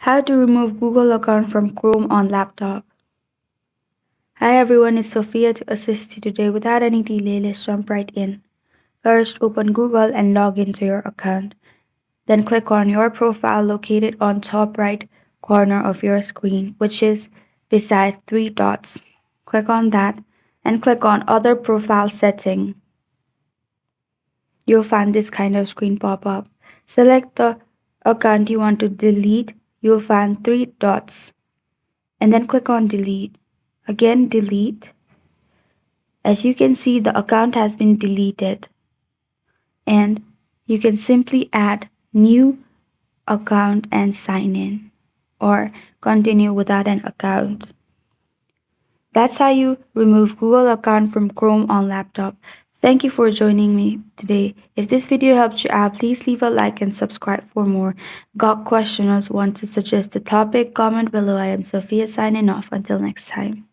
How to remove Google account from Chrome on laptop. Hi everyone, it's Sophia to assist you today. Without any delay, let's jump right in. First, open Google and log into your account. Then click on your profile located on top right corner of your screen, which is beside three dots. Click on that and click on Other Profile Setting. You'll find this kind of screen pop up. Select the account you want to delete. You'll find three dots and then click on Delete. Again, delete. As you can see, the account has been deleted and you can simply add new account and sign in or continue without an account. That's how you remove Google account from Chrome on laptop. Thank you for joining me today. If this video helped you out, please leave a like and subscribe for more. Got questions or want to suggest a topic? Comment below. I am Sophia signing off. Until next time.